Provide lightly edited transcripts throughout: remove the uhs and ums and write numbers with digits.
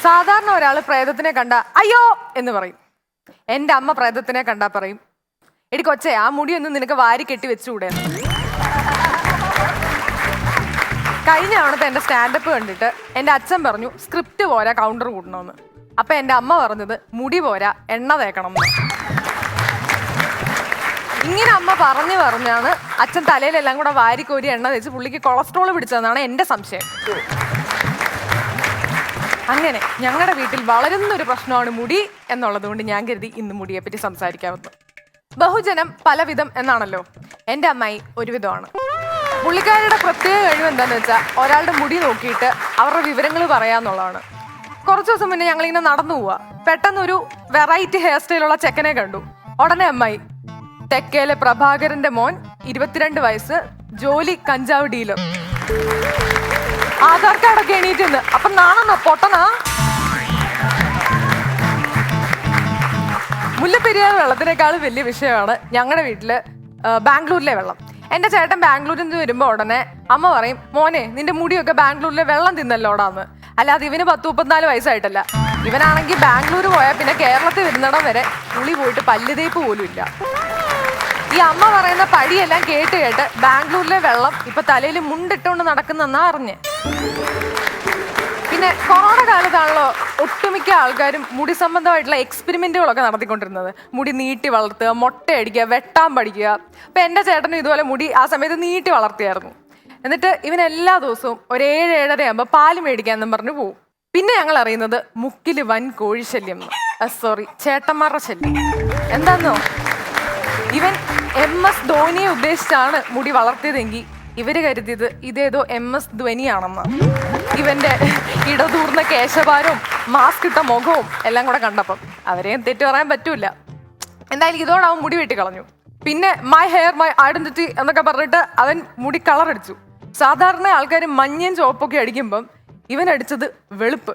സാധാരണ ഒരാൾ പ്രേതത്തിനെ കണ്ട അയ്യോ എന്ന് പറയും. എൻ്റെ അമ്മ പ്രേതത്തിനെ കണ്ടാ പറയും, എടി കൊച്ചേ ആ മുടിയൊന്നും നിനക്ക് വാരി കെട്ടി വെച്ചുകൂടെ. കഴിഞ്ഞ തവണത്തെ എൻ്റെ സ്റ്റാൻഡപ്പ് കണ്ടിട്ട് എൻ്റെ അച്ഛൻ പറഞ്ഞു സ്ക്രിപ്റ്റ് പോരാ കൗണ്ടർ കൂട്ടണമെന്ന്. അപ്പൊ എൻ്റെ അമ്മ പറഞ്ഞത് മുടി പോരാ എണ്ണ തേക്കണം എന്ന്. ഇങ്ങനെ അമ്മ പറഞ്ഞാണ് അച്ഛൻ തലയിലെല്ലാം കൂടെ വാരിക്കോരി എണ്ണ തേച്ച് പുള്ളിക്ക് കൊളസ്ട്രോൾ പിടിച്ചതെന്നാണ് എൻ്റെ സംശയം. അങ്ങനെ ഞങ്ങളുടെ വീട്ടിൽ വളരുന്നൊരു പ്രശ്നമാണ് മുടി എന്നുള്ളത് കൊണ്ട് ഞാൻ കരുതി ഇന്ന് മുടിയെ പറ്റി സംസാരിക്കാമെന്ന്. ബഹുജനം പലവിധം എന്നാണല്ലോ, എൻ്റെ അമ്മായി ഒരുവിധമാണ്. പുള്ളിക്കാരുടെ പ്രത്യേക കഴിവ് എന്താന്ന് വെച്ചാൽ ഒരാളുടെ മുടി നോക്കിയിട്ട് അവരുടെ വിവരങ്ങൾ പറയാന്നുള്ളതാണ്. കുറച്ച് ദിവസം മുന്നേ ഞങ്ങളിങ്ങനെ നടന്നു പോവാ, പെട്ടെന്ന് ഒരു വെറൈറ്റി ഹെയർ സ്റ്റൈലുള്ള ചെക്കനെ കണ്ടു. ഉടനെ അമ്മായി, തെക്കേലെ പ്രഭാകരന്റെ മോൻ, 22 വയസ്സ്, ജോലി കഞ്ചാവ് ഡീലർ, ആധാർ കാർഡൊക്കെ എണീറ്റെന്ന്. അപ്പൊ നാണെന്നോ പൊട്ടനാ? മുല്ലപ്പെരിയാർ വെള്ളത്തിനേക്കാൾ വലിയ വിഷയമാണ് ഞങ്ങളുടെ വീട്ടില് ബാംഗ്ലൂരിലെ വെള്ളം. എൻ്റെ ചേട്ടൻ ബാംഗ്ലൂരിൽ നിന്ന് വരുമ്പോൾ ഉടനെ അമ്മ പറയും, മോനെ നിന്റെ മുടിയൊക്കെ ബാംഗ്ലൂരിലെ വെള്ളം തിന്നല്ലോടാന്ന്. അല്ലാതെ ഇവന് 10-34 വയസ്സായിട്ടല്ല. ഇവനാണെങ്കിൽ ബാംഗ്ലൂർ പോയാൽ പിന്നെ കേരളത്തിൽ വരുന്നിടം വരെ പുളി പോയിട്ട് പല്ല് തേപ്പ് പോലും ഇല്ല. ഈ അമ്മ പറയുന്ന പടിയെല്ലാം കേട്ട് ബാംഗ്ലൂരിലെ വെള്ളം ഇപ്പൊ തലയിൽ മുണ്ടിട്ടുകൊണ്ട് നടക്കുന്നെന്നാ അറിഞ്ഞ്. പിന്നെ കൊറോണ കാലത്താണല്ലോ ഒട്ടുമിക്ക ആൾക്കാരും മുടി സംബന്ധമായിട്ടുള്ള എക്സ്പെരിമെന്റുകളൊക്കെ നടത്തിക്കൊണ്ടിരുന്നത്. മുടി നീട്ടി വളർത്തുക, മൊട്ടയടിക്കുക, വെട്ടാൻ പഠിക്കുക. അപ്പൊ എൻ്റെ ചേട്ടനും ഇതുപോലെ മുടി ആ സമയത്ത് നീട്ടി വളർത്തിയായിരുന്നു. എന്നിട്ട് ഇവൻ എല്ലാ ദിവസവും ഒരു 7-7:30 ആകുമ്പോൾ പാല് മേടിക്കാന്നും പറഞ്ഞു പോവും. പിന്നെ ഞങ്ങൾ അറിയുന്നത് മുക്കില് വൻ കോഴിശല്യം, ചേട്ടന്മാരുടെ ശല്യം. എന്താന്നോ, ഇവൻ MS ധോനിയെ ഉദ്ദേശിച്ചാണ് മുടി വളർത്തിയതെങ്കിൽ ഇവര് കരുതിയത് ഇതേതോ MS ധ്വനിയാണെന്ന്. ഇവന്റെ ഇടതൂർന്ന കേശഭാരവും മാസ്ക് ഇട്ട മുഖവും എല്ലാം കൂടെ കണ്ടപ്പം അവരെയും തെറ്റു പറയാൻ പറ്റൂല. എന്തായാലും ഇതോടെ അവൻ മുടി വെട്ടി കളഞ്ഞു. പിന്നെ മൈ ഹെയർ മൈ ഐഡന്റിറ്റി എന്നൊക്കെ പറഞ്ഞിട്ട് അവൻ മുടി കളർ അടിച്ചു. സാധാരണ ആൾക്കാർ മഞ്ഞയും ചുവപ്പൊക്കെ അടിക്കുമ്പം ഇവൻ അടിച്ചത് വെളുപ്പ്.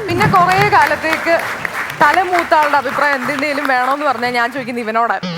പിന്നെ കുറേ കാലത്തേക്ക് തലമൂത്ത ആളുടെ അഭിപ്രായം എന്തിനേലും വേണോന്ന് പറഞ്ഞാൽ ഞാൻ ചോദിക്കുന്നത് ഇവനോടായിരുന്നു.